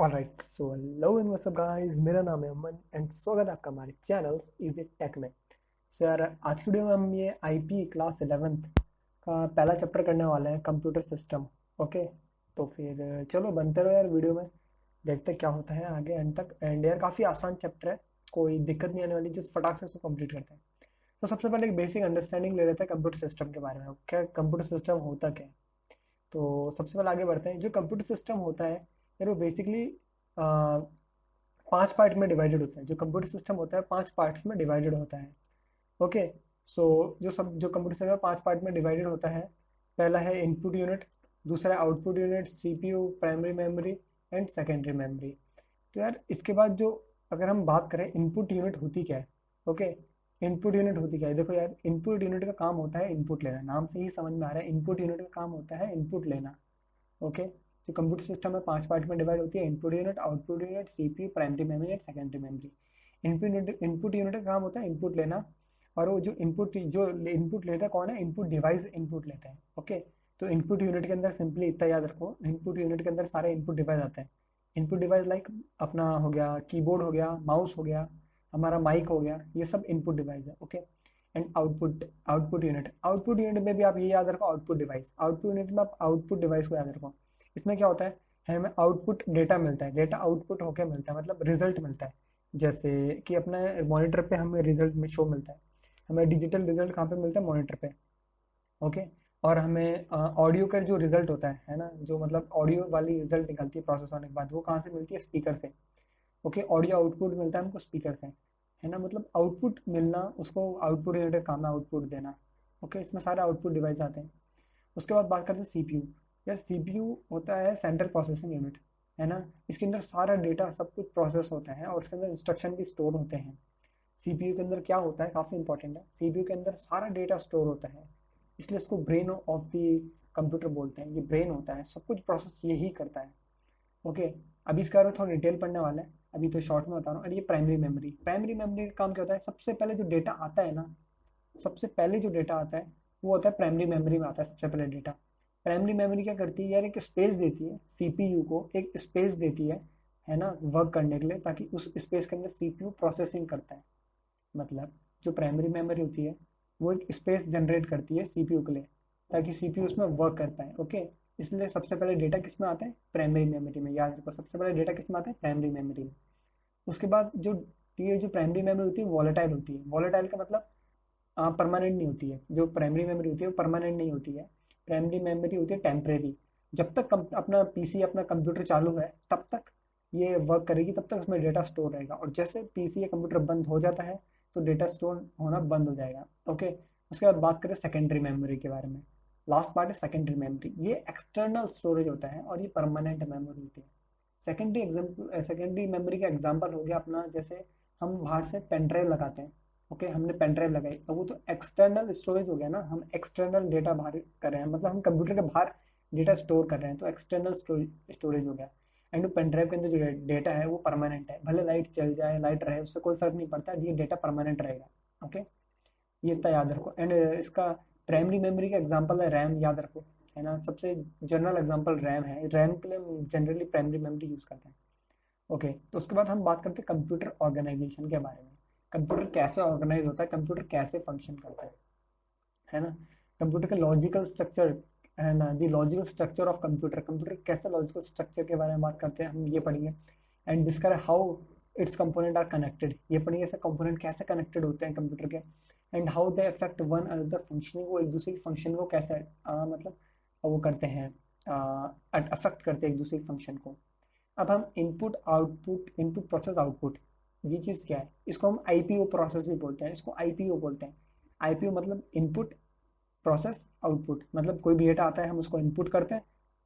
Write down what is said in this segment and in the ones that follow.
Alright so hello and what's up guys, मेरा नाम है अमन एंड स्वागत है आपका हमारे चैनल इजी टेक में। सो यार, आज की वीडियो में हम ये आईपी क्लास 11th का पहला चैप्टर करने वाले हैं, कंप्यूटर सिस्टम। ओके, तो फिर चलो बनते रहो यार वीडियो में, देखते हैं क्या होता है आगे एंड तक। एंड यार काफ़ी आसान चैप्टर है, कोई दिक्कत नहीं आने वाली, जिस फटाक से उसको कंप्लीट करते हैं। तो सबसे पहले एक बेसिक अंडरस्टैंडिंग ले लेते हैं कंप्यूटर सिस्टम के बारे में, क्या कंप्यूटर सिस्टम होता क्या है। तो सबसे पहले आगे बढ़ते हैं। जो कंप्यूटर सिस्टम होता है यार, वो बेसिकली 5 पार्ट में डिवाइडेड होता है। जो कंप्यूटर सिस्टम होता है 5 पार्ट्स में डिवाइडेड होता है। ओके, सो जो कंप्यूटर सिस्टम है 5 पार्ट में डिवाइडेड होता है। पहला है इनपुट यूनिट, दूसरा है output unit, CPU, primary memory and secondary memory. तो यार इसके बाद जो, अगर हम बात करें इनपुट यूनिट होती क्या है। ओके, इनपुट यूनिट होती क्या है, देखो यार, इनपुट यूनिट का काम होता है इनपुट लेना, नाम से ही समझ में आ रहा है, इनपुट यूनिट का काम होता है इनपुट लेना। ओके, जो कंप्यूटर सिस्टम है 5 पार्ट में डिवाइड होती है, input unit, output unit, CPU, primary memory and secondary memory. Input unit का काम होता है इनपुट लेना, और वो जो इनपुट लेता है कौन है, इनपुट डिवाइस इनपुट लेते हैं। ओके, तो इनपुट यूनिट के अंदर सिंपली इतना याद रखो, इनपुट यूनिट के अंदर सारे इनपुट डिवाइस आते हैं। इनपुट डिवाइस लाइक अपना हो गया कीबोर्ड, हो गया माउस, हो गया हमारा माइक, हो गया, ये सब इनपुट डिवाइस है। ओके, एंड आउटपुट यूनिट में भी आप ये याद रखो, आउटपुट डिवाइस, आउटपुट यूनिट में आप आउटपुट डिवाइस को याद रखो। इसमें क्या होता है, हमें आउटपुट डेटा मिलता है, डेटा आउटपुट होकर मिलता है, मतलब रिजल्ट मिलता है। जैसे कि अपने मॉनिटर पे हमें रिजल्ट में शो मिलता है, हमें डिजिटल रिजल्ट कहाँ पे मिलता है, मॉनिटर पे। ओके, और हमें ऑडियो का जो रिजल्ट होता है ना, जो मतलब ऑडियो वाली रिजल्ट निकलती है प्रोसेस होने के बाद, वो कहाँ से मिलती है, स्पीकर से। ओके, ऑडियो आउटपुट मिलता है हमको स्पीकर से, है ना, मतलब आउटपुट मिलना, उसको आउटपुट यूनिट का काम है, आउटपुट देना। ओके, इसमें सारे आउटपुट डिवाइस आते हैं। उसके बाद बात करते हैं सीपीयू। यार सीपीयू होता है सेंट्रल प्रोसेसिंग यूनिट, है ना। इसके अंदर सारा डेटा सब कुछ प्रोसेस होता है और उसके अंदर इंस्ट्रक्शन भी स्टोर होते हैं। सीपीयू के अंदर क्या होता है, काफ़ी इंपॉर्टेंट है, सीपीयू के अंदर सारा डेटा स्टोर होता है, इसलिए इसको ब्रेन ऑफ द कंप्यूटर बोलते हैं। ये ब्रेन होता है, सब कुछ प्रोसेस यही करता है। ओके, अभी इसके बारे में थोड़ा डिटेल पढ़ने वाला है, अभी तो शॉर्ट में बता रहा हूँ। और ये प्राइमरी मेमोरी का काम क्या होता है, सबसे पहले जो डेटा आता है ना, सबसे पहले जो डेटा आता है वो होता है प्राइमरी मेमोरी में आता है सबसे पहले डेटा। प्राइमरी मेमोरी क्या करती है यार, एक स्पेस देती है सीपीयू को, एक स्पेस देती है ना, वर्क करने के लिए, ताकि उस स्पेस के अंदर सीपीयू प्रोसेसिंग करता है। मतलब जो प्राइमरी मेमोरी होती है वो एक स्पेस जनरेट करती है सीपीयू के लिए, ताकि सीपीयू उसमें वर्क कर पाए। ओके, इसलिए सबसे पहले डेटा किस में आता है, प्राइमरी मेमोरी में, याद रखो सबसे पहले डेटा किस में आता है, प्राइमरी मेमोरी में। उसके बाद जो ये जो प्राइमरी मेमोरी होती है वॉलेटाइल होती है। वॉलेटाइल का मतलब परमानेंट नहीं होती है, जो प्राइमरी मेमोरी होती है वो परमानेंट नहीं होती है। प्राइमरी मेमोरी होती है टेम्परेरी, जब तक अपना पीसी, अपना कंप्यूटर चालू है तब तक ये वर्क करेगी, तब तक उसमें डेटा स्टोर रहेगा, और जैसे पीसी या कंप्यूटर बंद हो जाता है तो डेटा स्टोर होना बंद हो जाएगा। ओके, उसके बाद बात करें सेकेंडरी मेमोरी के बारे में। लास्ट पार्ट है सेकेंडरी मेमोरी, ये एक्सटर्नल स्टोरेज होता है और ये परमानेंट मेमोरी होती है। सेकेंडरी मेमोरी का एग्जाम्पल हो गया अपना, जैसे हम बाहर से पेन ड्राइव लगाते हैं। ओके, हमने पेन ड्राइव लगाई, अब वो तो एक्सटर्नल स्टोरेज हो गया ना, हम एक्सटर्नल डेटा बाहर कर रहे हैं, मतलब हम कंप्यूटर के बाहर डेटा स्टोर कर रहे हैं, तो एक्सटर्नल स्टोरेज हो गया। एंड पेन ड्राइव के अंदर जो डेटा है वो परमानेंट है, भले लाइट चल जाए, लाइट रहे, उससे कोई फर्क नहीं पड़ता, ये डेटा परमानेंट रहेगा। ओके, ये इतना याद रखो। एंड इसका प्राइमरी मेमोरी का एग्जांपल है रैम, याद रखो, है ना, सबसे जनरल एग्जांपल रैम है, रैम के लिए हम जनरली प्राइमरी मेमोरी यूज करते हैं। ओके, तो उसके बाद हम बात करते हैं कंप्यूटर ऑर्गेनाइजेशन के बारे में। कंप्यूटर कैसे ऑर्गेनाइज होता है, कंप्यूटर कैसे फंक्शन करता है ना। कंप्यूटर का लॉजिकल स्ट्रक्चर, है ना, the logical structure of computer, computer कैसे लॉजिकल स्ट्रक्चर के बारे में बात करते हैं, हम ये पढ़ेंगे। And discuss how its component are connected, ये पढ़ेंगे ऐसे कंपोनेंट कैसे कनेक्टेड होते हैं कंप्यूटर के। And how they affect one another functioning, वो एक दूसरे की फंक्शन को कैसे मतलब वो करते हैं, अफेक्ट करते हैं एक दूसरे के फंक्शन को। अब हम इनपुट प्रोसेस आउटपुट, ये चीज़ क्या है, इसको हम आईपीओ प्रोसेस भी बोलते हैं, इसको आईपीओ बोलते हैं। आईपीओ मतलब इनपुट प्रोसेस आउटपुट, मतलब कोई भी डेटा आता है हम उसको इनपुट करते हैं,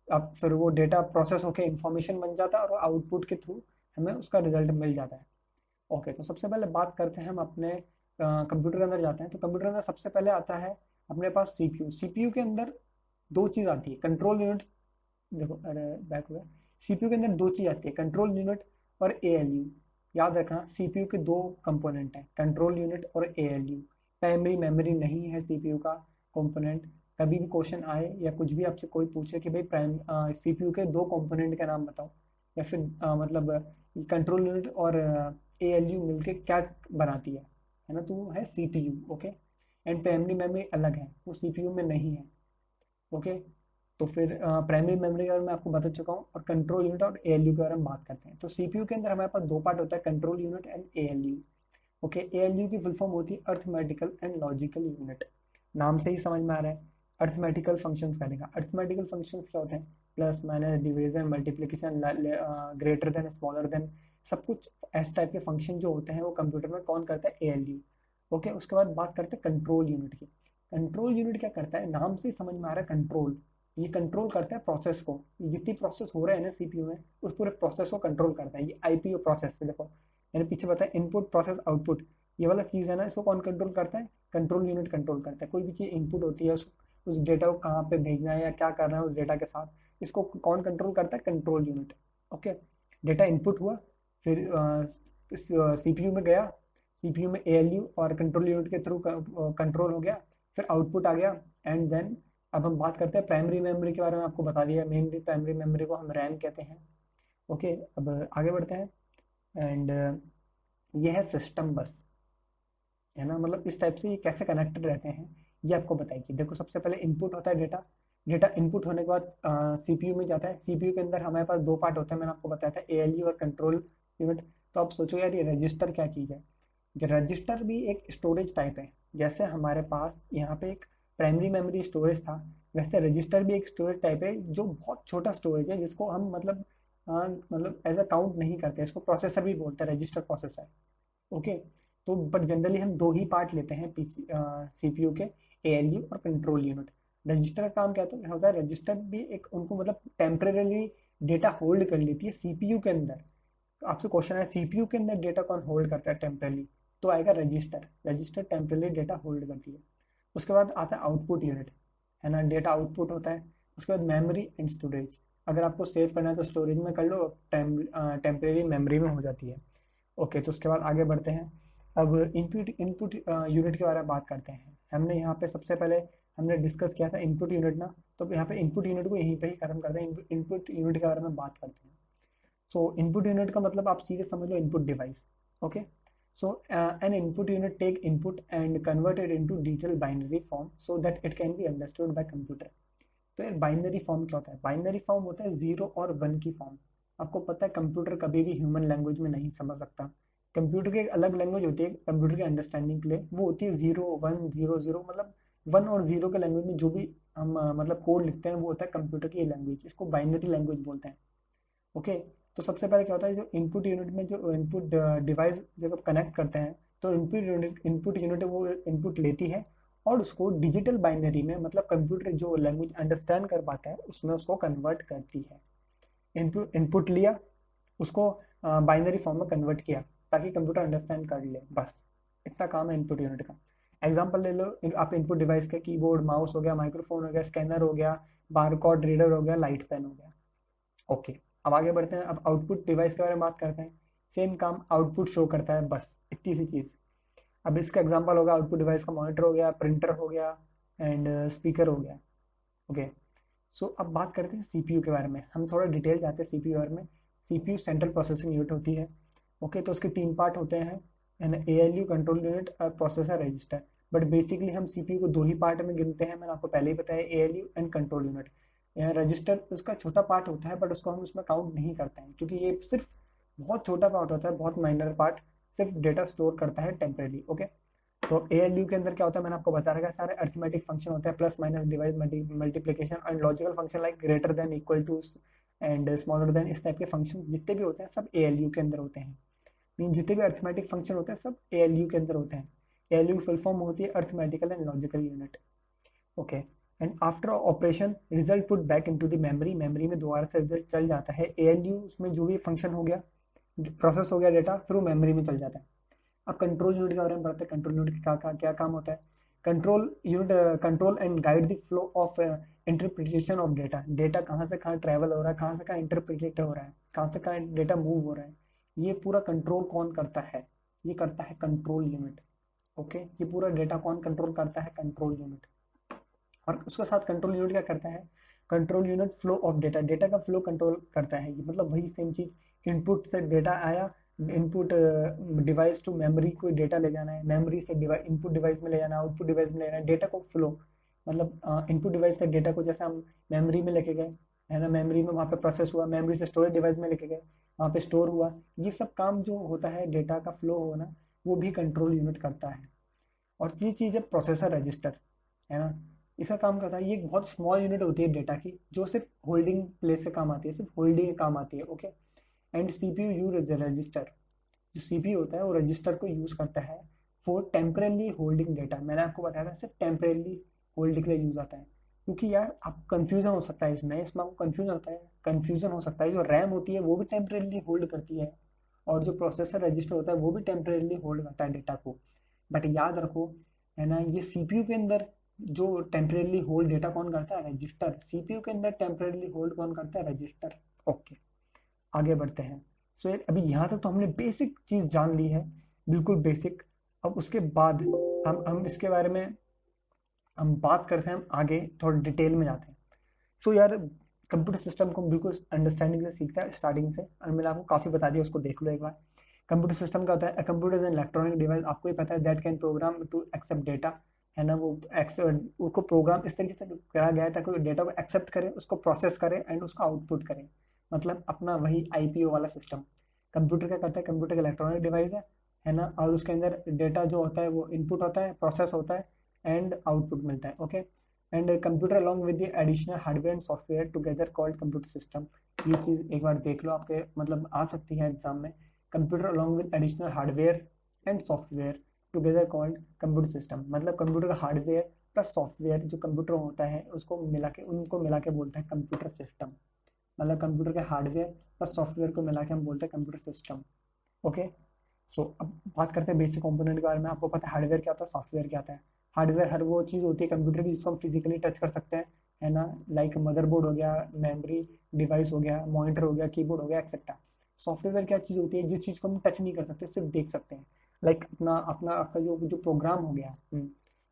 अब फिर वो डेटा प्रोसेस होकर इंफॉर्मेशन बन जाता है और आउटपुट के थ्रू हमें उसका रिजल्ट मिल जाता है। ओके, तो सबसे पहले बात करते हैं हम अपने कंप्यूटर के अंदर जाते हैं, तो कंप्यूटर के अंदर सबसे पहले आता है अपने पास सीपीयू। सीपीयू के अंदर दो चीज़ आती है, कंट्रोल यूनिट, देखो अरे बैक हुआ। सीपीयू के अंदर दो चीज आती है, कंट्रोल यूनिट और एएलयू। याद रखना, सीपीयू के दो कंपोनेंट हैं, कंट्रोल यूनिट और एएलयू। प्राइमरी मेमोरी नहीं है सीपीयू का कंपोनेंट। कभी भी क्वेश्चन आए या कुछ भी आपसे कोई पूछे कि भाई प्राइम सीपीयू के दो कंपोनेंट का नाम बताओ, या फिर मतलब कंट्रोल यूनिट और ALU मिलके क्या बनाती है ना, तो वो है CPU। Okay, and primary memory अलग है, वो CPU में नहीं है। ओके, तो फिर प्राइमरी मेमोरी के बारे में आपको बता चुका हूँ, और कंट्रोल यूनिट और ALU के बारे में बात करते हैं। तो CPU के अंदर हमारे पास दो पार्ट होता है, control unit and ALU। Okay, ALU की फुल फॉर्म होती है अर्थमेटिकल एंड लॉजिकल यूनिट। नाम से ही समझ में आ रहा है, अर्थमेटिकल फंक्शंस करेगा। अर्थमेटिकल फंक्शंस क्या होते हैं? Plus minus division multiplication, greater than smaller than, सब कुछ ऐसे टाइप के फंक्शन जो होते हैं वो कंप्यूटर में कौन करता है? ALU। ओके, उसके बाद बात करते हैं कंट्रोल यूनिट की। कंट्रोल यूनिट क्या करता है? नाम से ही समझ में आ रहा है कंट्रोल। ये कंट्रोल करता है प्रोसेस को, जितनी प्रोसेस हो रहे हैं ना CPU में, उस पूरे प्रोसेस को कंट्रोल करता है। ये IPO प्रोसेस है, देखो मैंने पीछे बताया, इनपुट प्रोसेस आउटपुट, ये वाला चीज़ है ना, इसको कौन कंट्रोल करता है? कंट्रोल यूनिट कंट्रोल करता है। कोई भी चीज़ इनपुट होती है, उस डेटा को कहाँ पे भेजना है या क्या करना है उस डेटा के साथ, इसको कौन कंट्रोल करता है? Control unit. Okay, data input हुआ, फिर CPU में गया, CPU में ALU और कंट्रोल यूनिट के थ्रू कंट्रोल हो गया, फिर आउटपुट आ गया, एंड देन अब हम बात करते हैं प्राइमरी मेमोरी के बारे में। आपको बता दिया, मेनली प्राइमरी मेमोरी को हम रैम कहते हैं। ओके, अब आगे बढ़ते हैं, एंड ये है सिस्टम बस, है ना, मतलब इस टाइप से ये कैसे कनेक्टेड रहते हैं ये आपको बताइए। देखो, सबसे पहले इनपुट होता है डेटा, डेटा इनपुट होने के बाद CPU में जाता है। CPU के अंदर हमारे पास दो पार्ट होते हैं, मैंने आपको बताया था, ALU और कंट्रोल यूनिट। तो आप सोचो यार, ये रजिस्टर क्या चीज़ है? रजिस्टर भी एक स्टोरेज टाइप है। जैसे हमारे पास यहाँ पे एक प्राइमरी मेमोरी स्टोरेज था, वैसे रजिस्टर भी एक स्टोरेज टाइप है, जो बहुत छोटा स्टोरेज है, जिसको हम मतलब मतलब एज अ काउंट नहीं करते, इसको प्रोसेसर भी बोलते हैं, रजिस्टर प्रोसेसर। ओके, तो बट जनरली हम दो ही पार्ट लेते हैं CPU के, ALU और कंट्रोल यूनिट। रजिस्टर का काम क्या होता है? रजिस्टर भी एक उनको मतलब टेम्परेली डेटा होल्ड कर लेती है CPU के अंदर। तो आपसे क्वेश्चन है, CPU के अंदर डेटा कौन होल्ड करता है टेम्परेली? तो आएगा register. Register temporarily data hold करती है। उसके बाद आता है आउटपुट यूनिट, है ना, डेटा आउटपुट होता है। उसके बाद मेमोरी एंड स्टोरेज, अगर आपको सेव करना है तो स्टोरेज में कर लो, टेम्परेरी मेमोरी में हो जाती है। ओके, तो उसके बाद आगे बढ़ते हैं। अब इनपुट इनपुट यूनिट के बारे में बात करते हैं। हमने यहाँ पे सबसे पहले हमने डिस्कस किया था इनपुट यूनिट ना, तो यहाँ पे इनपुट यूनिट को यहीं पे ही खत्म करते हैं, इनपुट यूनिट के बारे में बात करते हैं। सो इनपुट यूनिट का मतलब आप सीधे समझ लो input device. Okay, so an input unit take input and convert it into digital binary form so that it can be understood by computer. तो यार बाइनरी फॉर्म क्या होता है? बाइनरी फॉर्म होता है 0 और 1 की फॉर्म। आपको पता है कंप्यूटर कभी भी ह्यूमन लैंग्वेज में नहीं समझ सकता। कंप्यूटर की एक अलग लैंग्वेज होती है कंप्यूटर के अंडरस्टैंडिंग के लिए, वो होती है 0 1 0 0, मतलब 1 और 0 के लैंग्वेज में जो भी हम मतलब कोड लिखते हैं वो होता है कंप्यूटर की लैंग्वेज, इसको बाइनरी लैंग्वेज बोलते हैं। ओके, तो सबसे पहले क्या होता है, जो इनपुट यूनिट में जो इनपुट डिवाइस जब आप कनेक्ट करते हैं, तो इनपुट यूनिट वो इनपुट लेती है और उसको डिजिटल बाइनरी में, मतलब कंप्यूटर जो लैंग्वेज अंडरस्टैंड कर पाता है उसमें उसको कन्वर्ट करती है। इनपुट इनपुट लिया, उसको बाइनरी फॉर्म में कन्वर्ट किया ताकि कंप्यूटर अंडरस्टैंड कर ले, बस इतना काम है इनपुट यूनिट का। एग्जांपल ले लो, आप इनपुट डिवाइस के कीबोर्ड, माउस हो गया, माइक्रोफोन हो गया, स्कैनर हो गया, बारकोड रीडर हो गया, लाइट पेन हो गया। ओके, अब आगे बढ़ते हैं, अब आउटपुट डिवाइस के बारे में बात करते हैं। सेम काम, आउटपुट शो करता है, बस इतनी सी चीज़। अब इसका एग्जांपल होगा आउटपुट डिवाइस का, मॉनिटर हो गया, प्रिंटर हो गया, एंड स्पीकर हो गया। ओके, सो अब बात करते हैं CPU के बारे में, हम थोड़ा डिटेल जाते हैं CPU के बारे में। CPU सेंट्रल प्रोसेसिंग यूनिट होती है। ओके, तो उसके तीन पार्ट होते हैं, ALU, कंट्रोल यूनिट और प्रोसेसर रजिस्टर। बट बेसिकली हम CPU को दो ही पार्ट में गिनते हैं, मैंने आपको पहले ही बताया, ALU and control unit. Register उसका छोटा पार्ट होता है, बट उसको हम उसमें काउंट नहीं करते हैं, क्योंकि ये सिर्फ बहुत छोटा पार्ट होता है, बहुत माइनर पार्ट, सिर्फ डेटा स्टोर करता है टेम्परेरी। ओके, तो ALU के अंदर क्या होता है, मैंने आपको बता रखा है, सारे अर्थमेटिक फंक्शन होते हैं, plus minus divide multiplication and logical function like greater than, equal to and smaller than, इस टाइप के फंक्शन जितने भी होते हैं सब ALU के अंदर होते हैं। मीन जितने भी अर्थमेटिक फंक्शन होते हैं सब ALU के अंदर होते हैं। ALU की फुल फॉर्म होती है arithmetical and logical unit. Okay, and after operation result put back into the memory, memory में दोबारा से रिजल्ट चल जाता है। ALU उसमें जो भी फंक्शन हो गया, प्रोसेस हो गया, डेटा थ्रू मेमोरी में चल जाता है। अब कंट्रोल यूनिट के बारे में पढ़ते हैं, कंट्रोल यूनिट का क्या काम होता है। Control unit control and guide the flow of interpretation of data, data कहाँ से कहाँ ट्रैवल हो रहा है, कहाँ से कहाँ इंटरप्रिटेट हो रहा है, कहाँ से कहाँ डेटा मूव हो रहा है, ये पूरा कंट्रोल कौन करता है? ये करता है कंट्रोल यूनिट। ओके, ये पूरा डेटा कौन कंट्रोल करता है? Control unit. और उसके साथ कंट्रोल यूनिट क्या करता है, control unit flow of data, data का फ्लो कंट्रोल करता है ये, मतलब वही सेम चीज, इनपुट से डेटा आया, इनपुट डिवाइस टू मेमोरी, कोई डेटा ले जाना है, मेमोरी से डिवाइस इनपुट डिवाइस में ले जाना है, आउटपुट डिवाइस में ले जाना है, डेटा को फ्लो, मतलब इनपुट डिवाइस से डेटा को जैसे हम मेमोरी में लेके गए, है ना, मेमोरी में वहाँ पे प्रोसेस हुआ, मेमोरी से स्टोरेज डिवाइस में लेके गए, वहाँ पे स्टोर हुआ, ये सब काम जो होता है डेटा का फ्लो होना, वो भी कंट्रोल यूनिट करता है। और ये चीज़ है प्रोसेसर रजिस्टर, है ना, इसका काम करता है, ये एक बहुत स्मॉल यूनिट होती है डेटा की, जो सिर्फ होल्डिंग प्लेस से काम आती है, सिर्फ होल्डिंग काम आती है, okay. And CPU use register, जो सीपीयू होता है वो रजिस्टर को यूज करता है फॉर टेम्परेली होल्डिंग डेटा, मैंने आपको बताया था सिर्फ टेम्परेली होल्ड के लिए यूज आता है, क्योंकि यार आप कंफ्यूजन हो सकता है इसमें आपको कंफ्यूजन होता है, कंफ्यूजन हो सकता है, जो रैम होती है वो भी टेम्परेली होल्ड करती है, और जो प्रोसेसर रजिस्टर होता है वो भी टेम्परेली होल्ड करता है डेटा को, बट याद रखो, है ना, ये सीपीयू के अंदर जो टेम्परेली होल्ड डेटा कौन करता है, रजिस्टर, सीपीयू के अंदर टेम्परेली होल्ड कौन करता है, रजिस्टर, ओके। आगे बढ़ते हैं। सो अभी यहाँ तक तो हमने बेसिक चीज जान ली है, बिल्कुल बेसिक। अब उसके बाद हम इसके बारे में हम बात करते हैं, हम आगे थोड़ा डिटेल में जाते हैं। सो यार कंप्यूटर सिस्टम को बिल्कुल अंडरस्टैंडिंग से सीखता है स्टार्टिंग से, और मैंने आपको काफी बता दिया, उसको देख लो एक बार। कंप्यूटर सिस्टम का होता है computer is an electronic device, आपको ही पता है, that can program to accept data, है ना, वो उसको प्रोग्राम इस तरीके से करा गया है ताकि वो डेटा को एक्सेप्ट करे, उसको प्रोसेस करे एंड उसको आउटपुट करे, मतलब अपना वही आईपीओ वाला सिस्टम। कंप्यूटर क्या करता है, कंप्यूटर का इलेक्ट्रॉनिक डिवाइस है ना, और उसके अंदर डेटा जो होता है वो इनपुट होता है, प्रोसेस होता है एंड आउटपुट मिलता है, okay. And computer along with the additional hardware and software together called computer system, ये चीज़ एक बार देख लो, आपके मतलब आ सकती है एग्जाम में। Computer along with additional hardware and software together called computer system, मतलब कंप्यूटर का हार्डवेयर प्लस सॉफ्टवेयर जो कंप्यूटर होता है उसको मिला के, उनको मिला के बोलते हैं कंप्यूटर सिस्टम, मतलब कंप्यूटर के हार्डवेयर प्लस सॉफ्टवेयर को मिला के हम बोलते हैं कंप्यूटर सिस्टम, ओके। सो अब बात करते हैं बेसिक कंपोनेंट के बारे में। आपको पता है हार्डवेयर क्या होता है, सॉफ्टवेयर क्या होता है। हार्डवेयर हर वो चीज़ होती है कंप्यूटर की जिसको हम फिजिकली टच कर सकते हैं, है ना, लाइक मदरबोर्ड हो गया, मेमोरी डिवाइस हो गया, मॉनिटर हो गया, कीबोर्ड हो गया, एक्सेट्रा। सॉफ्टवेयर क्या चीज़ होती है, जिस चीज़ को हम टच नहीं कर सकते, सिर्फ देख सकते हैं, लाइक अपना अपना आपका जो जो प्रोग्राम हो गया,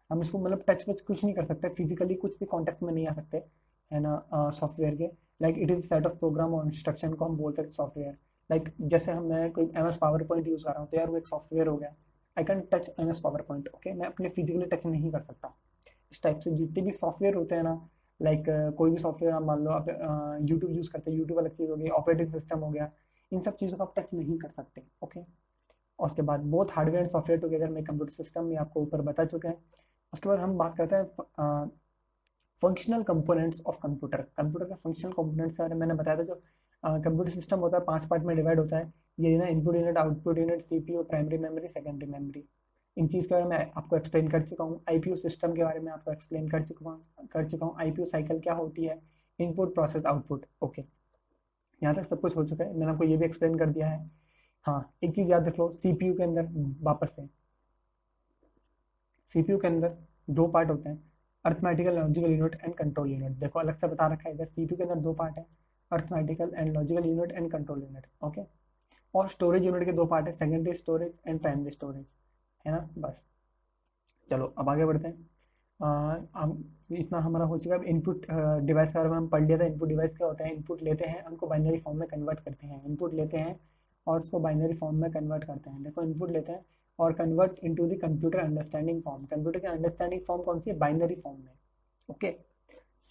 हम इसको मतलब टच वच कुछ नहीं कर सकते, फिजिकली कुछ भी कॉन्टेक्ट में नहीं आ सकते, है ना, सॉफ्टवेयर के। Like it is set of program और इंस्ट्रक्शन को हम बोलते हैं सॉफ्टवेयर। लाइक जैसे हम मैं कोई M S PowerPoint use कर रहा हूँ तो यार वो एक सॉफ्टवेयर हो गया, I can touch M S PowerPoint, okay, मैं अपने फिजिकली टच नहीं कर सकता। इस टाइप से जितने भी सॉफ्टवेयर होते हैं ना, लाइक कोई भी सॉफ्टवेयर आप मान लो, आप यूट्यूब यूज़ करते हैं, यूट्यूब अलग चीज़ हो गई, ऑपरेटिंग सिस्टम हो गया, इन सब चीज़ों को आप टच नहीं कर सकते, ओके। और उसके बाद both hardware and software together में कंप्यूटर सिस्टम, ये आपको ऊपर बता चुके हैं। उसके बाद हम बात करते हैं functional components of computer, computer का फंक्शनल कंपोनेंट्स के बारे में मैंने बताया था। जो कंप्यूटर सिस्टम होता है 5 पार्ट में डिवाइड होता है, ये ना, input unit, output unit, CPU, primary memory, secondary memory. इन चीज़ के बारे में आपको एक्सप्लेन कर चुका हूँ। आईपीयू सिस्टम के बारे में आपको एक्सप्लेन कर चुका हूँ। आईपीयू साइकिल क्या होती है, इनपुट प्रोसेस आउटपुट, ओके। यहाँ तक सब कुछ हो चुका है, मैंने आपको ये भी एक्सप्लेन कर दिया है। हाँ, एक चीज़ याद रख लो, सीपीयू के अंदर वापस से, सीपीयू के अंदर दो पार्ट होते हैं, arithmetical logical unit and control unit. देखो अलग से बता रखा है इधर, सीपीयू के अंदर दो पार्ट है, arithmetical and logical unit and control unit, okay. और स्टोरेज यूनिट के दो पार्ट है, secondary storage and primary storage, है ना, बस। चलो अब आगे बढ़ते हैं। हम इतना हमारा हो चुका है। इनपुट डिवाइस के बारे में हम पढ़ लिया था। इनपुट डिवाइस क्या होता है, इनपुट लेते हैं, उनको बाइनरी फॉर्म में कन्वर्ट करते हैं, इनपुट लेते हैं और उसको बाइनरी फॉर्म में कन्वर्ट करते हैं। देखो इनपुट लेते हैं और convert into the computer understanding form, computer की अंडरस्टैंडिंग फॉर्म कौन सी है, बाइनरी फॉर्म में, ओके।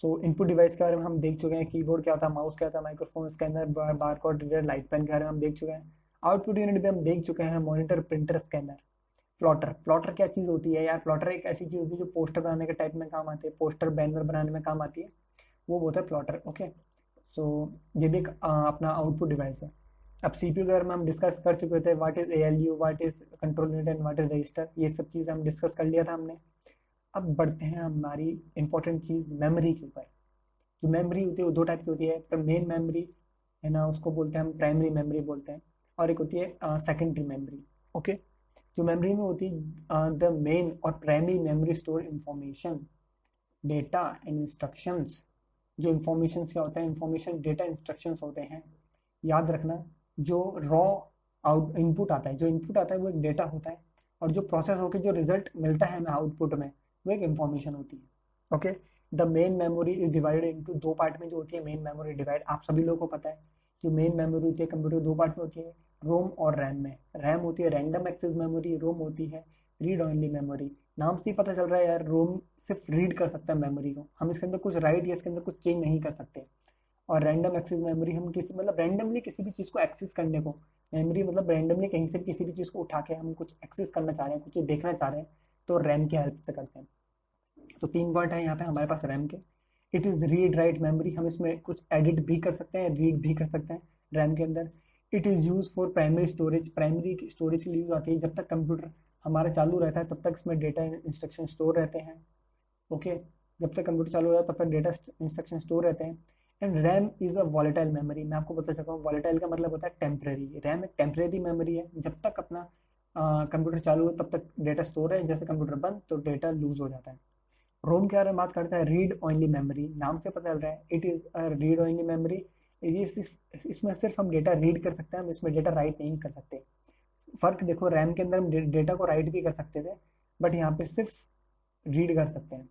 सो इनपुट डिवाइस के बारे में हम देख चुके हैं, कीबोर्ड क्या होता है, माउस क्या होता है, microphone, scanner, barcode reader, light pen के बारे में हम देख चुके हैं। आउटपुट यूनिट भी हम देख चुके हैं, monitor, printer, scanner. Plotter, plotter क्या चीज़ होती है यार, प्लॉटर एक ऐसी चीज़ होती है जो पोस्टर बनाने के टाइप में काम आती है, पोस्टर बैनर बनाने में काम आती है, वो होता है प्लॉटर, ओके। सो ये भी एक अपना आउटपुट डिवाइस है। अब सीपीयू के बारे में हम डिस्कस कर चुके थे, what is ALU, what is control unit and what is register, ये सब चीज़ हम डिस्कस कर लिया था हमने। अब बढ़ते हैं हमारी इंपॉर्टेंट चीज़ मेमोरी के ऊपर। जो मेमोरी होती है वो दो टाइप की होती है, तो मेन मेमोरी, है ना, उसको बोलते हैं हम प्राइमरी मेमोरी बोलते हैं, और एक होती है सेकेंडरी मेमोरी, ओके। जो मेमोरी में होती है द मेन और primary memory store information, data and instructions. जो इंफॉर्मेशन क्या होता है, इंफॉर्मेशन, डेटा, इंस्ट्रक्शंस होते हैं। याद रखना, जो रॉ आउट इनपुट आता है, जो इनपुट आता है वो एक डेटा होता है, और जो प्रोसेस होकर जो रिजल्ट मिलता है हमें आउटपुट में, वो एक इंफॉर्मेशन होती है, okay. The main memory is divided into, दो पार्ट में जो होती है मेन मेमोरी डिवाइड, आप सभी लोगों को पता है जो मेन मेमोरी होती है कंप्यूटर दो पार्ट में होती है, रोम और रैम में। रैम होती है रैंडम एक्सेस मेमोरी, रोम होती है रीड ओनली मेमोरी। नाम से ही पता चल रहा है यार, रोम सिर्फ रीड कर सकता है मेमोरी को, हम इसके अंदर कुछ राइट या इसके अंदर कुछ चेंज नहीं कर सकते। और रैंडम एक्सेस मेमोरी, हम किसी मतलब रैंडमली किसी भी चीज़ को एक्सेस करने को, मेमोरी मतलब रैंडमली कहीं से भी किसी भी चीज़ को उठा के हम कुछ एक्सेस करना चाह रहे हैं, कुछ चीज़ देखना चाह रहे हैं, तो रैम की हेल्प से करते हैं। तो 3 पॉइंट है यहाँ पे हमारे पास रैम के। It is read write memory, हम इसमें कुछ एडिट भी कर सकते हैं, रीड भी कर सकते हैं रैम के अंदर। It is use for primary storage, primary storage के लिए यूज आती है, जब तक कंप्यूटर हमारा चालू रहता है तब तक इसमें डेटा इंस्ट्रक्शन स्टोर रहते हैं। ओके, जब तक कंप्यूटर चालू रहता है तब तक डेटा इंस्ट्रक्शन स्टोर रहते हैं। And RAM is a volatile memory, मैं आपको बता चुका हूँ वॉलेटाइल का मतलब होता है टेम्परेरी। रैम एक टेम्परेरी मेमोरी है, जब तक अपना कंप्यूटर चालू है तब तक डेटा स्टोर है, जैसे कंप्यूटर बंद तो डेटा लूज हो जाता है। रोम के बारे में बात करता है, रीड ओनली मेमोरी, नाम से पता चल रहा है it is read only memory. ये इसमें सिर्फ हम डेटा रीड कर सकते हैं, हम इसमें डेटा राइट नहीं कर सकते। फर्क देखो, रैम के अंदर हम डेटा को राइट भी कर सकते थे, बट यहाँ पे सिर्फ रीड कर सकते हैं।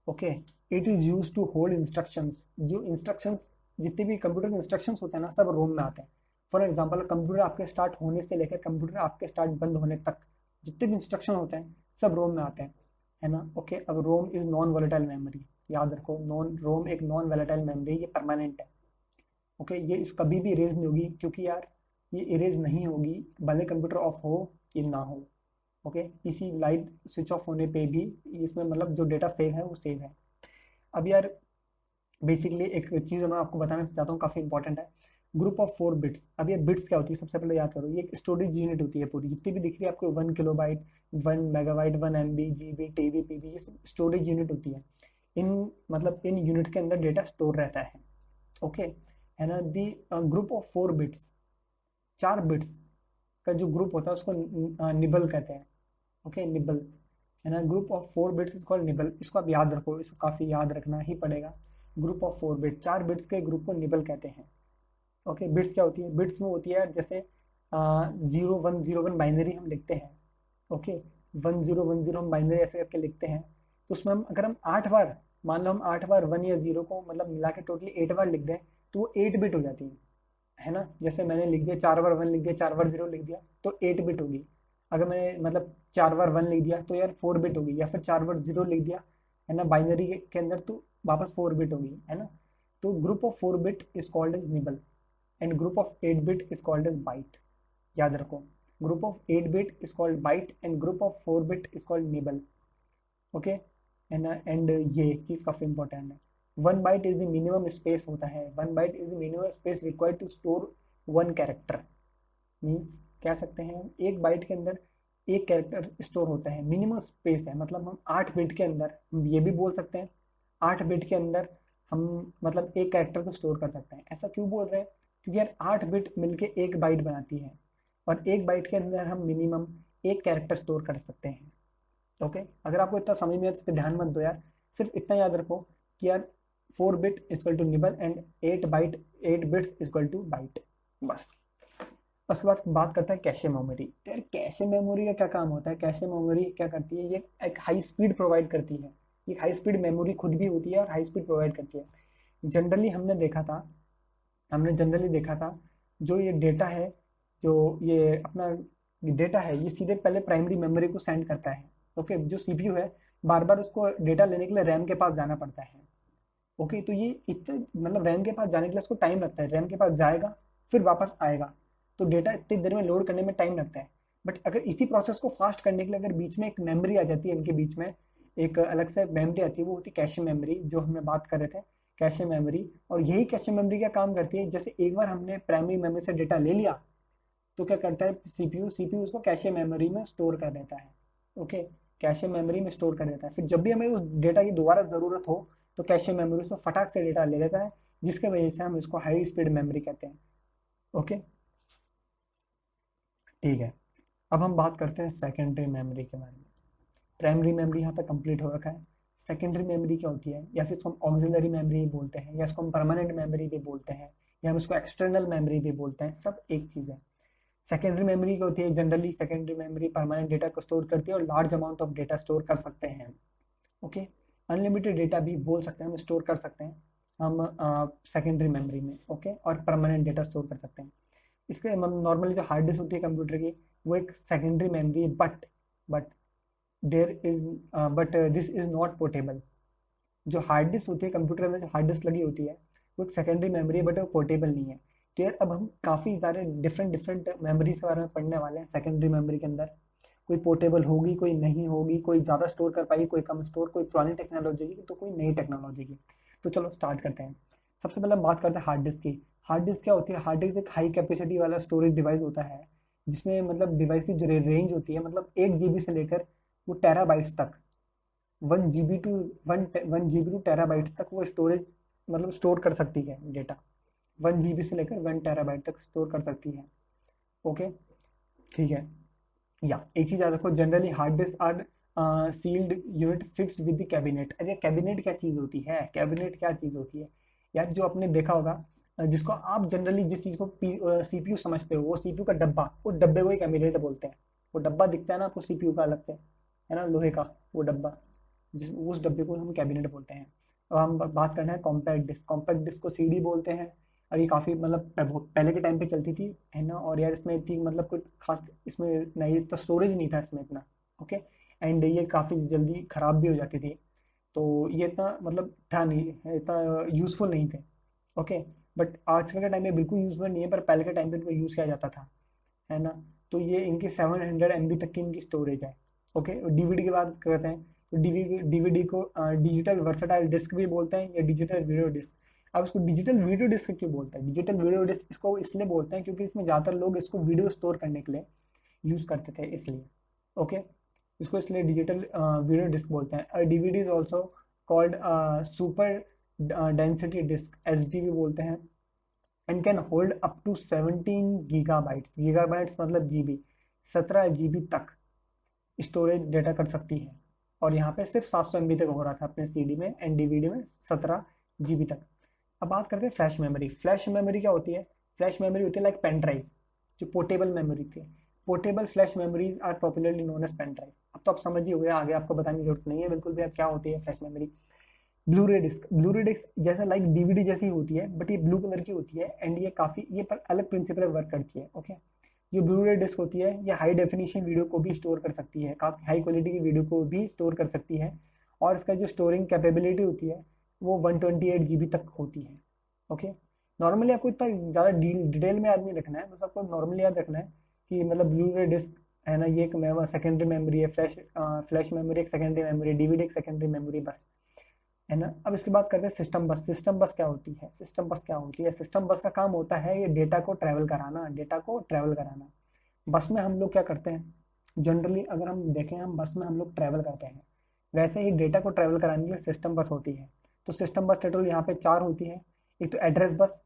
Okay, it is use to hold instructions, जो इंस्ट्रक्शन जितने भी कंप्यूटर के इंस्ट्रक्शंस होते हैं ना, सब रोम में आते हैं। फॉर एग्जांपल, कंप्यूटर आपके स्टार्ट होने से लेकर कंप्यूटर आपके स्टार्ट बंद होने तक जितने भी इंस्ट्रक्शन होते हैं सब रोम में आते हैं, है ना। ओके, अब रोम इज नॉन वोलेटाइल मेमोरी, याद रखो नॉन रोम एक नॉन वोलेटाइल मेमोरी, ये परमानेंट है। ओके, ये इस कभी भी इरेज नहीं होगी, क्योंकि यार ये इरेज नहीं होगी भले कंप्यूटर ऑफ हो कि ना हो। ओके, इसी लाइट स्विच ऑफ होने पे भी इसमें मतलब जो डेटा सेव है वो सेव है। अब यार बेसिकली एक चीज़ मैं आपको बताना चाहता हूँ, काफ़ी इंपॉर्टेंट है, ग्रुप ऑफ 4 बिट्स। अब ये बिट्स क्या होती है, सबसे पहले याद करो, ये एक स्टोरेज यूनिट होती है पूरी, जितनी भी दिख रही है आपको 1 kilobyte, 1 megabyte, 1 MB, GB, TB, PB, ये सब स्टोरेज यूनिट होती है। इन मतलब इन यूनिट के अंदर डेटा स्टोर रहता है। ओके, है ना। दी ग्रुप ऑफ 4 बिट्स, 4 बिट्स का जो ग्रुप होता है उसको निबल कहते हैं। ओके, निबल, है ना। Group of 4 bits is called nibble, इसको आप याद रखो, इसको काफ़ी याद रखना ही पड़ेगा। ग्रुप ऑफ 4 बिट, 4 बिट्स के ग्रुप को निबल कहते हैं। ओके, बिट्स क्या होती है, बिट्स में होती है जैसे 0101 बाइनरी हम लिखते हैं। ओके, 1010 हम बाइनरी ऐसे करके लिखते हैं, तो उसमें हम अगर हम 8 बार, मान लो हम 8 बार 1 या 0 को मतलब मिला के टोटली 8 बार लिख दें, तो वो 8 बिट हो जाती है ना। जैसे मैंने लिख दिया 4 बार 1 लिख दिया, 4 बार 0 लिख दिया, तो 8 बिट होगी। अगर मैंने मतलब 4 बार 1 लिख दिया तो यार 4 बिट होगी, या फिर 4 बार 0 लिख दिया, है ना, बाइनरी के अंदर, तो वापस 4 बिट होगी, है ना। तो group of 4 bit is called as nibble, and group of 8 bit is called as byte. याद रखो, group of 8 bit is called byte and group of 4 bit is called nibble. Okay, and ये चीज़ काफ़ी important है। 1 byte is the minimum space होता है, 1 byte is the minimum space required to store 1 character. Means कह सकते हैं 1 bite के अंदर एक कैरेक्टर स्टोर होता है, मिनिमम स्पेस है, मतलब हम 8 बिट के अंदर, हम ये भी बोल सकते हैं 8 बिट के अंदर हम मतलब एक कैरेक्टर को स्टोर कर सकते हैं। ऐसा क्यों बोल रहे हैं, क्योंकि यार 8 बिट मिलके 1 बाइट बनाती है, और 1 बाइट के अंदर हम मिनिमम एक कैरेक्टर स्टोर कर सकते हैं। ओके, अगर आपको इतना समझ में आया तो इस पे ध्यान मत दो यार, सिर्फ इतना याद रखो कि यार 4 bit equal to nibble and 8 bits equal to byte, बस। उसके बाद बात करते हैं कैशे मेमोरी। तो यार कैशे मेमोरी का क्या काम होता है, कैशे मेमोरी क्या करती है, ये एक हाई स्पीड प्रोवाइड करती है। ये हाई स्पीड मेमोरी खुद भी होती है और हाई स्पीड प्रोवाइड करती है। जनरली हमने देखा था जो ये डेटा है, जो ये अपना डेटा है, ये सीधे पहले प्राइमरी मेमोरी को सेंड करता है। ओके, जो सीपीयू है बार बार उसको डेटा लेने के लिए रैम के पास जाना पड़ता है। ओके, तो ये इतने मतलब रैम के पास जाने के लिए उसको टाइम लगता है, रैम के पास जाएगा फिर वापस आएगा, तो डेटा इतनी देर में लोड करने में टाइम लगता है। बट अगर इसी प्रोसेस को फास्ट करने के लिए अगर बीच में एक मेमोरी आ जाती है, इनके बीच में एक अलग से मेमोरी आती है, वो होती है कैशे मेमोरी, जो हमने बात कर रहे थे, कैशे मेमोरी। और यही कैशे मेमोरी क्या काम करती है, जैसे एक बार हमने प्राइमरी मेमोरी से डेटा ले लिया तो क्या करता है सीपीयू उसको कैशे मेमोरी में स्टोर कर देता है। ओके, कैशे मेमोरी में स्टोर कर देता है, फिर जब भी हमें उस डेटा की दोबारा ज़रूरत हो तो कैशे मेमोरी से फटाक से डेटा ले लेता है, जिसके वजह से हम इसको हाई स्पीड मेमोरी कहते हैं। ओके, ठीक है। अब हम बात करते हैं सेकेंडरी मेमोरी के बारे में। प्राइमरी मेमोरी यहाँ तक कंप्लीट हो रखा है। सेकेंडरी मेमोरी क्या होती है, या फिर इसको हम ऑक्सिलरी मेमोरी बोलते हैं, या इसको हम परमानेंट मेमोरी भी बोलते हैं, या हम इसको एक्सटर्नल मेमोरी भी बोलते हैं, सब एक चीज़ है। सेकेंडरी मेमोरी क्या होती है, generally secondary memory permanent data को स्टोर करती है और large amount of data store कर सकते हैं। ओके, अनलिमिटेड डेटा भी बोल सकते हैं, हम स्टोर कर सकते हैं हम सेकेंडरी मेमोरी में, ओके, और परमानेंट डेटा स्टोर कर सकते हैं। इसके नॉर्मली जो हार्ड डिस्क होती है कंप्यूटर की, वो एक सेकेंडरी मेमोरी है, but there is but this is not portable. जो हार्ड डिस्क होती है कंप्यूटर में, जो हार्ड डिस्क लगी होती है, वो एक सेकेंडरी मेमोरी है, बट वो पोर्टेबल नहीं है। तो यार अब हम काफ़ी सारे डिफरेंट डिफरेंट मेमोरीज के बारे में पढ़ने वाले हैं सेकेंडरी मेमोरी के अंदर। कोई पोर्टेबल होगी, कोई नहीं होगी, कोई ज़्यादा स्टोर कर पाएगी, कोई कम स्टोर, कोई पुरानी टेक्नोलॉजी की तो कोई नई टेक्नोलॉजी की। तो चलो स्टार्ट करते हैं। सबसे पहले हम बात करते हैं हार्ड डिस्क की। हार्ड डिस्क क्या होती है? हार्ड डिस्क एक हाई कैपेसिटी वाला स्टोरेज डिवाइस होता है, जिसमें मतलब डिवाइस की जो रेंज होती है, मतलब 1 GB से लेकर वो टेराबाइट्स तक, 1 GB to 1 GB to terabytes तक वो स्टोरेज मतलब स्टोर कर सकती है डेटा। 1 GB से लेकर 1 TB तक स्टोर कर सकती है। ओके, ठीक है। या एक चीज याद रखो, generally hard disk are sealed unit fixed with the cabinet. अरे कैबिनेट क्या चीज होती है? कैबिनेट क्या चीज होती है यार? जो आपने देखा होगा, जिसको आप जनरली जिस चीज को सीपीयू समझते हो, वो सीपीयू का डब्बा, उस डब्बे को ही कैबिनेट बोलते हैं। वो डब्बा दिखता है ना आपको सीपीयू का अलग से, है ना, लोहे का वो डब्बा, जिस उस डब्बे को हम कैबिनेट बोलते हैं। अब हम बात करना है कॉम्पैक्ट डिस्क। कॉम्पैक्ट डिस्क को सीडी बोलते हैं, और ये काफ़ी मतलब पहले के टाइम पे चलती थी, है ना। और यार इसमें इतनी मतलब कुछ खास इसमें नहीं, इतना स्टोरेज नहीं था इसमें इतना, ओके। एंड ये काफ़ी जल्दी ख़राब भी हो जाती थी, तो ये इतना मतलब था नहीं, इतना यूज़फुल नहीं थे, ओके। बट आजकल के टाइम में बिल्कुल यूज़फुल नहीं है, पर पहले के टाइम पे इनको यूज़ किया जाता था, है ना। तो ये इनकी 700 MB तक की इनकी स्टोरेज है, ओके। डीवीडी की बात करते हैं, तो डीवीडी को डिजिटल वर्सटाइल डिस्क भी बोलते हैं, या डिजिटल वीडियो डिस्क। अब इसको डिजिटल वीडियो डिस्क क्यों बोलते हैं? डिजिटल वीडियो डिस्क इसको इसलिए बोलते हैं क्योंकि इसमें ज़्यादातर लोग इसको वीडियो स्टोर करने के लिए यूज़ करते थे, इसलिए, ओके। इसको इसलिए डिजिटल वीडियो डिस्क बोलते हैं। DVD is also called super density disc, SD भी बोलते हैं, and can hold up to 17 GB। Gigabytes मतलब जीबी, 17 GB तक स्टोरेज डेटा कर सकती है। और यहाँ पे सिर्फ 700 MB तक हो रहा था अपने सीडी में, एंड डीवीडी में 17 GB तक। अब बात करते हैं फ्लैश मेमोरी। फ्लैश मेमोरी क्या होती है? फ्लैश मेमोरी होती है लाइक पेन ड्राइव, जो पोर्टेबल मेमोरी थी। Portable flash memories are popularly known as pen drive. अब तो आप समझ ही हो गए, आगे आपको बताने की जरूरत नहीं है बिल्कुल भी, अब क्या होती है फ्लैश मेमोरी। ब्लू रे डिस्क। ब्लू रे डिस्क जैसा लाइक डीवीडी जैसी होती है, बट ये ब्लू कलर की होती है, एंड ये काफी ये पर अलग प्रिंसिपल वर्क करती है, ओके। जो ब्लू रे डिस्क होती है, ये हाई डेफिनेशन वीडियो को भी स्टोर कर सकती है, काफी हाई क्वालिटी की वीडियो को भी स्टोर कर सकती है। और इसका जो स्टोरिंग कैपेबिलिटी होती है, वो 128 GB तक होती है, ओके। नॉर्मली आपको इतना ज़्यादा डिटेल में याद नहीं रखना है, बस आपको नॉर्मली याद रखना है कि मतलब ब्लू रे डिस्क, है ना, ये एक सेकेंडरी मेमोरी है। फ्लैश मेमोरी एक सेकेंडरी मेमोरी, डीवीडी एक सेकेंडरी मेमोरी, बस, है ना। अब इसकी बात करते हैं सिस्टम बस। सिस्टम बस क्या होती है? सिस्टम बस क्या होती है? सिस्टम बस का काम होता है ये डेटा को ट्रैवल कराना, डेटा को ट्रैवल कराना। बस में हम लोग क्या करते हैं जनरली, अगर हम देखें, हम बस में हम लोग ट्रैवल करते हैं, वैसे ही डेटा को ट्रैवल कराने के लिए सिस्टम बस होती है। तो सिस्टम बस टोटल यहाँ पे 4 होती है। एक तो address bus,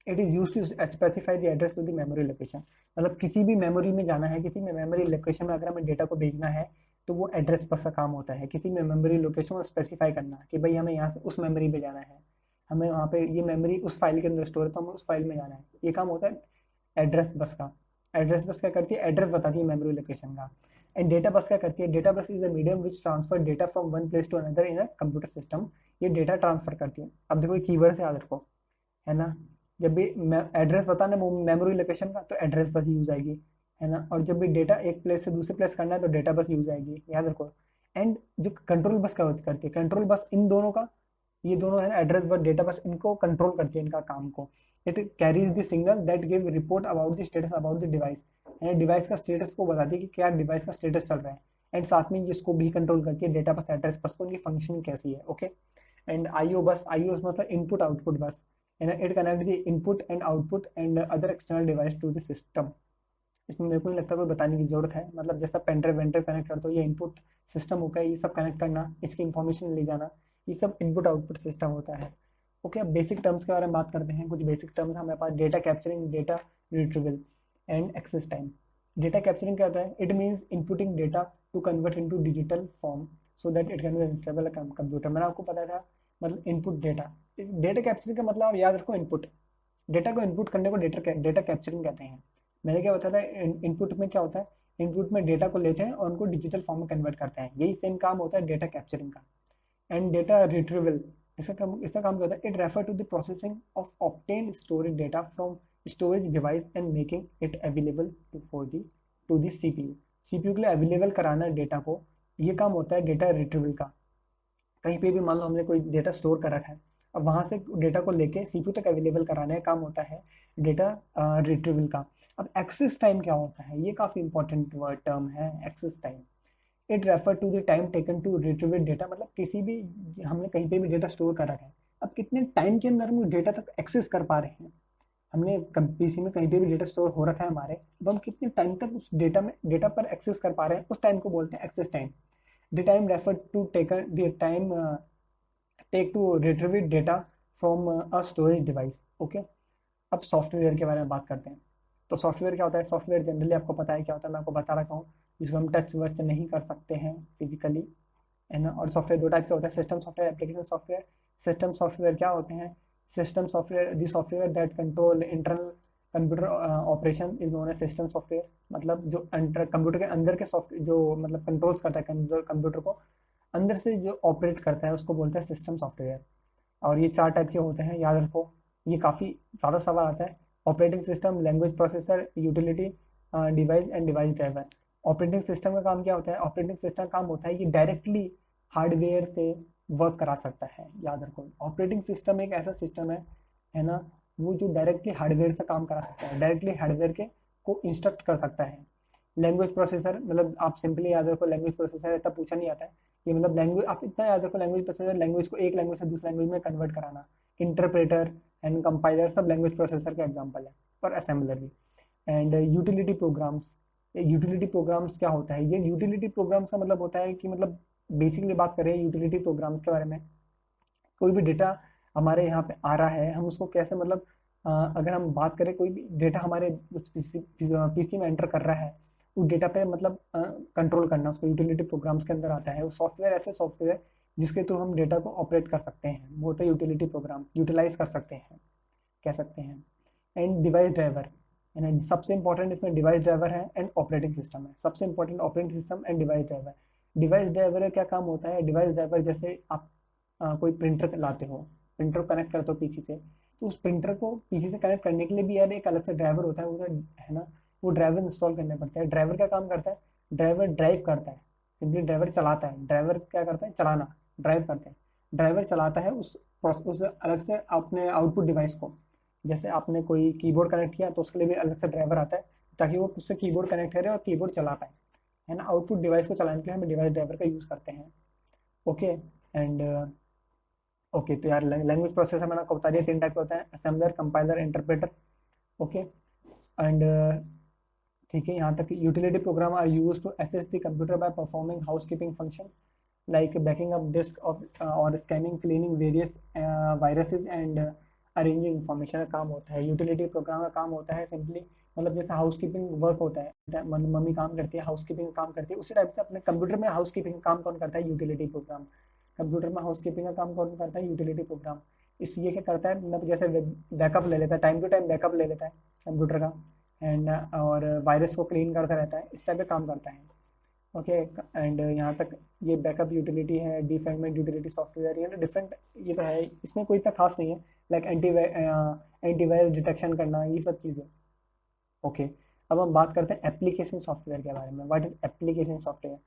it is use to specify the address to the memory location. मतलब किसी भी मेमोरी में जाना है, किसी में मेमोरी लोकेशन में अगर हमें डेटा को भेजना है, तो वो एड्रेस बस का काम होता है, किसी में मेमोरी लोकेशन को स्पेसिफाई करना कि भाई हमें यहाँ से उस मेमोरी पे जाना है, हमें वहाँ पे ये मेमोरी उस फाइल के अंदर स्टोर है, तो हमें उस फाइल में जाना है। ये काम होता है एड्रेस बस का। एड्रेस बस क्या करती है? एड्रेस बताती है मेमोरी लोकेशन का। एंड डेटा बस क्या करती है? Data bus is a medium which transfer data from one place to another in a computer system. ये डेटा ट्रांसफर करती है। अब देखो, कीवर्ड से याद रखो, है ना। जब भी एड्रेस बताना मेमोरी लोकेशन का, तो एड्रेस बस यूज आएगी, है ना। और जब भी डेटा एक प्लेस से दूसरे प्लेस करना है, तो डेटा बस यूज आएगी, याद रखो। एंड जो कंट्रोल बस क्या करती है? कंट्रोल बस इन दोनों का, ये दोनों है एड्रेस बस डेटा बस, इनको कंट्रोल करती है, इनका काम को। It carries the signal that give report about the status about the device. यानी डिवाइस का स्टेटस को बताती है कि क्या डिवाइस का स्टेटस चल रहा है। एंड साथ में इसको भी कंट्रोल करती है, डेटा बस एड्रेस बस को, उनकी फंक्शनिंग कैसी है, ओके। एंड आईओ बस, आईओ मतलब इनपुट आउटपुट बस, and it connect the input and output and other external device to the system। इसमें मेरे को नहीं लगता कोई बताने की जरूरत है, मतलब जैसा पेनड्राइव वेंड्राइव कनेक्ट करते हो, ये इनपुट सिस्टम होगा, ये सब कनेक्ट करना, इसकी इंफॉर्मेशन ले जाना, ये सब इनपुट आउटपुट सिस्टम होता है, ओके। अब बेसिक टर्म्स के बारे में बात करते हैं। कुछ बेसिक टर्म्स हमारे पास, data capturing, data retrieval and access time. Data capturing क्या होता है? It means inputting data to convert into digital form so that it can be reachable computer. मैंने आपको पता था, मतलब इनपुट डेटा, डेटा कैप्चरिंग का मतलब आप याद रखो इनपुट। डेटा को इनपुट करने को डेटा कैप्चरिंग कहते हैं। मैंने क्या बताया था, इनपुट में क्या होता है? इनपुट में डेटा को लेते हैं और उनको डिजिटल फॉर्म में कन्वर्ट करते हैं, यही सेम काम होता है डेटा कैप्चरिंग का। एंड डेटा रिट्रीवल, इसका काम क्या होता है? It refer to the processing of obtain storage data from storage device and making it available to the CPU. CPU के लिए अवेलेबल कराना डेटा को, ये काम होता है डेटा रिट्रीवल का। कहीं पे भी मान लो हमने कोई डेटा स्टोर कर रखा है, अब वहां से डेटा को लेके सीपीयू तक अवेलेबल कराने का काम होता है डेटा रिट्रीवल का। अब एक्सेस टाइम क्या होता है? ये काफी इंपॉर्टेंट वर्ड टर्म है, access time. It refer to the time taken to retrieve data, मतलब किसी भी, हमने कहीं पे भी डेटा स्टोर कर रखा है, अब कितने टाइम के अंदर हम उस डेटा तक एक्सेस कर पा रहे हैं। हमने पीसी में कहीं पे भी डेटा स्टोर हो रखा है हमारे, अब हम कितने टाइम तक उस डेटा पर एक्सेस कर पा रहे हैं, उस टाइम को बोलते हैं access time. The time refer to taken the time take to retrieve data from a storage device. Okay, अब सॉफ्टवेयर के बारे में बात करते हैं। तो सॉफ्टवेयर क्या होता है? सॉफ्टवेयर जनरली आपको पता है क्या होता है, मैं आपको बता रखा हूँ, जिसको हम टच वच नहीं कर सकते हैं फिजिकली, है ना। और सॉफ्टवेयर दो टाइप के होते हैं, system software, application software. System software क्या होते हैं? System software, the software that control internal computer operation is known as system software. मतलब जो कंप्यूटर के अंदर के सॉफ्टवेयर जो मतलब कंट्रोल्स करता है कंप्यूटर को, अंदर से जो ऑपरेट करता है, उसको बोलते हैं सिस्टम सॉफ्टवेयर। और ये चार टाइप के होते हैं, याद रखो, ये काफ़ी ज़्यादा सवाल आता है। Operating system, language processor, utility device and device driver. Operating system का काम क्या होता है? ऑपरेटिंग सिस्टम का काम होता है कि डायरेक्टली हार्डवेयर से वर्क करा सकता है। याद रखो, ऑपरेटिंग सिस्टम एक ऐसा सिस्टम है ना, वो जो डायरेक्टली हार्डवेयर से काम करा सकता है, डायरेक्टली हार्डवेयर के को इंस्ट्रक्ट कर सकता है। लैंग्वेज प्रोसेसर, मतलब आप सिंपली याद रखो, लैंग्वेज प्रोसेसर इतना पूछा नहीं आता है कि मतलब लैंग्वेज, आप इतना याद रखो, लैंग्वेज प्रोसेसर लैंग्वेज को एक लैंग्वेज से दूसरे लैंग्वेज में कन्वर्ट कराना। इंटरप्रेटर एंड कंपाइलर सब लैंग्वेज प्रोसेसर का एग्जांपल है, और असेंबलर भी। And utility programmes, utility programmes क्या होता है? ये यूटिलिटी प्रोग्राम्स का मतलब होता है कि मतलब बेसिकली बात करें यूटिलिटी प्रोग्राम्स के बारे में, कोई भी डेटा हमारे यहाँ पे आ रहा है, हम उसको कैसे मतलब अगर हम बात करें कोई भी डेटा हमारे उस पीसी में एंटर कर रहा है, उस डेटा पे मतलब कंट्रोल करना, उसको यूटिलिटी प्रोग्राम्स के अंदर आता है। वो सॉफ्टवेयर ऐसे सॉफ्टवेयर जिसके थ्रू हम डेटा को ऑपरेट कर सकते हैं, वो होता है यूटिलिटी प्रोग्राम, यूटिलाइज कर सकते हैं, कह सकते हैं। एंड डिवाइस ड्राइवर, यानी सबसे इंपॉर्टेंट इसमें डिवाइस ड्राइवर है एंड ऑपरेटिंग सिस्टम है। सबसे important operating system and device driver. Device driver का क्या काम होता है? डिवाइस ड्राइवर जैसे आप कोई प्रिंटर लाते हो, प्रिंटर को कनेक्ट करते हो पीसी से, तो उस प्रिंटर को पीसी से कनेक्ट करने के लिए भी यार एक अलग से ड्राइवर होता है, है ना। वो ड्राइवर इंस्टॉल करने पड़ता है। ड्राइवर क्या काम करता है? ड्राइवर ड्राइव करता है, सिंपली ड्राइवर चलाता है। ड्राइवर क्या करता है? चलाना, ड्राइव करते हैं। ड्राइवर चलाता है उस अलग से अपने आउटपुट डिवाइस को। जैसे आपने कोई कीबोर्ड कनेक्ट किया तो उसके लिए भी अलग से ड्राइवर आता है, ताकि वो उससे कीबोर्ड कनेक्ट करे और कीबोर्ड चला पाए, है ना। आउटपुट डिवाइस को चलाने के लिए हम डिवाइस ड्राइवर का यूज़ करते हैं। ओके। एंड ओके, तो यार लैंग्वेज प्रोसेसर मैंने आपको बता दिया, तीन टाइप के होता है, assembler, compiler, interpreter. Okay. And ठीक है, यहाँ तक utility program are use to assess the computer by performing housekeeping function like backing up disk of और scanning, cleaning various viruses and arranging information का काम होता है। यूटिलिटी प्रोग्राम का काम होता है सिंपली, मतलब जैसे हाउसकीपिंग वर्क होता है, मम्मी काम करती है, हाउसकीपिंग काम करती है, उसी टाइप से अपने कंप्यूटर में हाउसकीपिंग काम कौन करता है? Utility programme. कंप्यूटर में हाउसकीपिंग का काम कौन करता है? Utility programme. इस ये क्या करता है, मतलब जैसे बैकअप ले लेता है, टाइम टू टाइम बैकअप ले लेता है कंप्यूटर का, एंड और वायरस को क्लीन करता रहता है, इस टाइप का काम करता है। ओके। एंड यहाँ तक ये बैकअप यूटिलिटी है, डिफ्रैगमेंट यूटिलिटी सॉफ्टवेयर, ये डिफरेंट, ये तो है, इसमें कोई इतना खास नहीं है। लाइक एंटीवायरस डिटेक्शन करना, ये सब चीज़ें। ओके। अब हम बात करते हैं एप्लीकेशन सॉफ्टवेयर के बारे में। What is application software?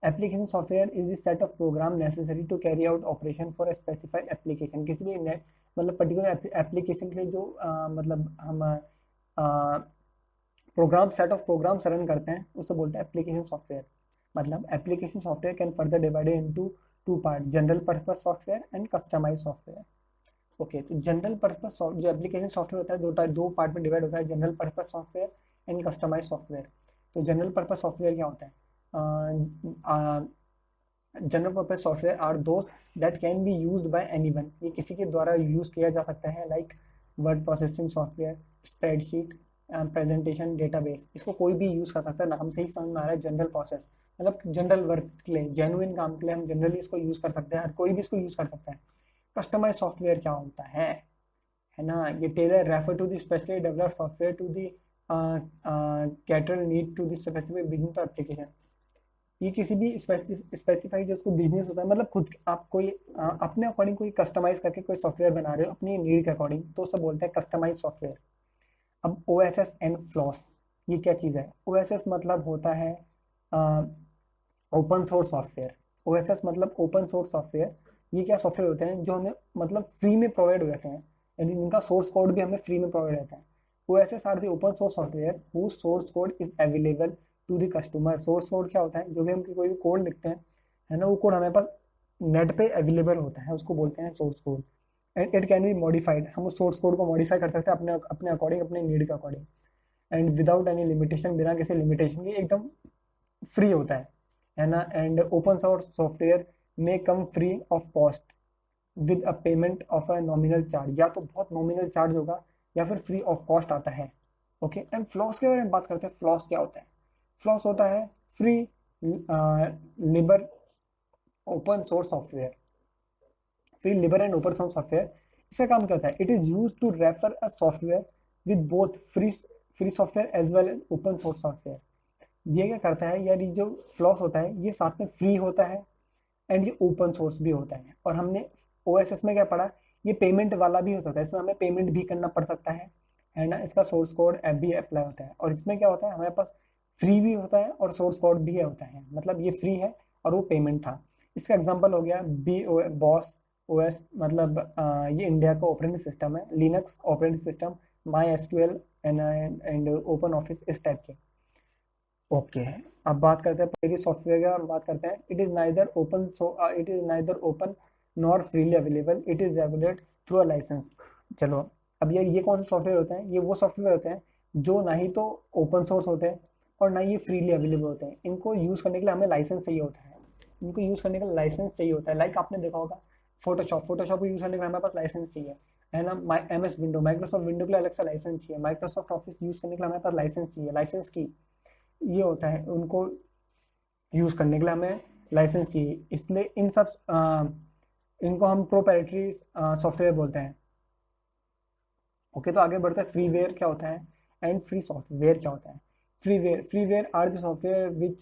Application software is the set of program necessary to carry out operation for a specified application. किसी भी मतलब पर्टिकुलर एप्लीकेशन के लिए जो मतलब हम program, set of programs run करते हैं, उससे बोलते हैं एप्लीकेशन सॉफ्टवेयर। मतलब application software can further divided into two part, general purpose software and customize software. Okay, तो जनरल पर्पस जो एप्लीकेशन सॉफ्टवेयर होता है, दो पार्ट में डिवाइड होता है, general purpose software and customize software. तो जनरल पर्पस सॉफ्टवेयर क्या होता है? General purpose software are those that can be used by anyone, ये किसी के द्वारा यूज किया जा सकता है। Like word processing software, spreadsheet, presentation, database, इसको कोई भी यूज कर सकता है। नाम से ही समझ में आ रहा है जनरल प्रोसेस, मतलब जनरल वर्क के लिए, जेन्युइन काम के लिए हम जनरली इसको यूज कर सकते हैं, हर कोई भी इसको यूज कर सकता है। कस्टमाइज सॉफ्टवेयर क्या होता है ना, ये tailor refer to the specially developed software to the cater need to the specific business application. ये किसी भी स्पेसिफाई जो उसको बिजनेस होता है, मतलब खुद आप कोई अपने अकॉर्डिंग कोई कस्टमाइज करके कोई सॉफ्टवेयर बना रहे हो अपनी नीड के अकॉर्डिंग, तो उसे बोलते हैं कस्टमाइज सॉफ्टवेयर। अब O S S and FLOSS, ये क्या चीज़ है? ओ एस एस मतलब होता है open source software. O S S मतलब ओपन सोर्स सॉफ्टवेयर। ये क्या सॉफ्टवेयर होते हैं जो हमें मतलब फ्री में प्रोवाइड हो जाते हैं, यानी इनका सोर्स कोड भी हमें फ्री में प्रोवाइड रहता है। O S S are the open source software whose source code is available to the customer. Source code क्या होता है? जो भी हम कोई भी कोड लिखते हैं, है ना, वो कोड हमारे पास नेट पे अवेलेबल होता है, उसको बोलते हैं source code. And it can be modified, हम उस सोर्स कोड को मॉडिफाई कर सकते हैं अपने अपने अकॉर्डिंग, अपने नीड के according. And without any limitation, बिना किसी लिमिटेशन के एकदम फ्री होता है ना। एंड ओपन सोर्स सॉफ्टवेयर में come free of cost with a payment of a nominal charge, या तो बहुत नॉमिनल चार्ज होगा या फिर फ्री ऑफ कॉस्ट आता है। ओके, एंड फ्लॉस के बारे में बात करते हैं। फ्लॉस क्या होता है? फ्लॉस होता है free libre open source software. Free libre and open source software, इसका काम क्या होता है? It is use to refer a software with both free software as well as open source software. ये क्या करता है यार, ये जो फ्लॉस होता है ये साथ में फ्री होता है एंड ये ओपन सोर्स भी होता है। और हमने ओएसएस में क्या पढ़ा, ये पेमेंट वाला भी हो सकता है, इसमें हमें पेमेंट भी करना पड़ सकता है ना। इसका सोर्स कोड ऐप भी अप्लाई होता है, और इसमें क्या होता है, हमारे पास फ्री भी होता है और सोर्स कोड भी होता है, मतलब ये फ्री है और वो पेमेंट था। इसका एग्जांपल हो गया बी ओ बॉस ओएस, मतलब ये इंडिया का ऑपरेटिंग सिस्टम है, Linux operating system, my SQL and open office, इस टाइप के। ओके, अब बात करते हैं पेरी सॉफ्टवेयर का, बात करते हैं। It is neither open nor freely available, it is regulated through a license. चलो, अब ये कौन से सॉफ्टवेयर होते हैं? ये वो सॉफ्टवेयर होते हैं जो ना ही तो ओपन सोर्स होते हैं और ना ही ये फ्रीली अवेलेबल होते हैं। इनको यूज़ करने के लिए हमें लाइसेंस चाहिए होता है, इनको यूज़ करने का लाइसेंस चाहिए होता है। लाइक आपने देखा होगा फोटोशॉप को यूज़ करने के लिए हमारे पास लाइसेंस चाहिए, है ना। M S window, Microsoft window के लिए अलग से लाइसेंस चाहिए, माइक्रोसॉफ्ट ऑफिस यूज़ करने के लिए हमारे पास लाइसेंस चाहिए, लाइसेंस की ये होता है, उनको यूज़ करने के लिए हमें लाइसेंस चाहिए। इसलिए इनको हम प्रोप्राइटरी सॉफ्टवेयर बोलते हैं। ओके, तो आगे बढ़ते हैं। फ्रीवेयर क्या होता है एंड फ्री सॉफ्टवेयर क्या होता है? Freeware are the software which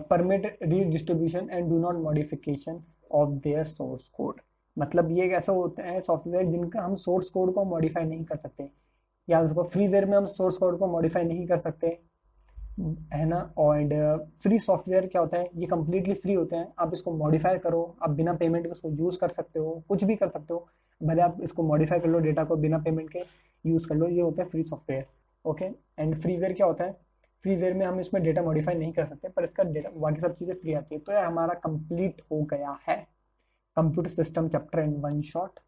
permit redistribution and do not modification of their source code. मतलब ये एक ऐसा होता है सॉफ्टवेयर जिनका हम सोर्स कोड को मॉडिफाई नहीं कर सकते। याद रखो, फ्रीवेयर में हम सोर्स कोड को मॉडिफाई नहीं कर सकते, है ना। और फ्री सॉफ्टवेयर क्या होता है? ये कम्प्लीटली फ्री होते हैं, आप इसको मॉडिफाई करो, आप बिना पेमेंट के इसको यूज़ कर सकते हो, कुछ भी कर सकते हो, भले आप इसको मॉडिफाई कर लो, डेटा को बिना पेमेंट के यूज़ कर लो, ये होता है free software. Okay, and freeware क्या होता है? फ्रीवेयर में हम इसमें डेटा मॉडिफाई नहीं कर सकते, पर इसका डेटा बाकी सब चीज़ें फ्री आती है। तो ये हमारा कंप्लीट हो गया है computer system chapter in one shot.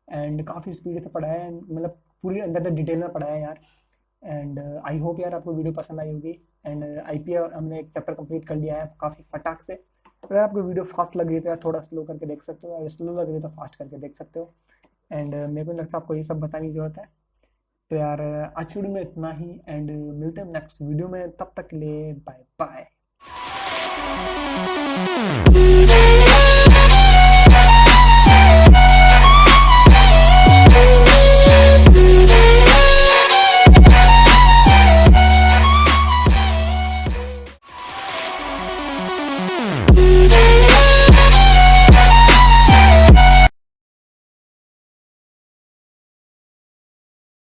And काफ़ी स्पीड से पढ़ाया है, मतलब पूरी अंदर तक डिटेल में पढ़ाया है यार। एंड आई होप यार आपको वीडियो पसंद आई होगी। एंड आईपीएल हमने एक चैप्टर कंप्लीट कर लिया है काफ़ी फटाक से। अगर आपको वीडियो फास्ट लग रही है तो यार थोड़ा स्लो करके देख सकते हो, अगर स्लो लग रही है तो फास्ट करके देख सकते हो। एंड मेरे को नहीं लगता आपको ये सब बताने की जरूरत है। तो यार आज की वीडियो में इतना ही, एंड मिलते हैं नेक्स्ट वीडियो में, तब तक के लिए बाय बाय।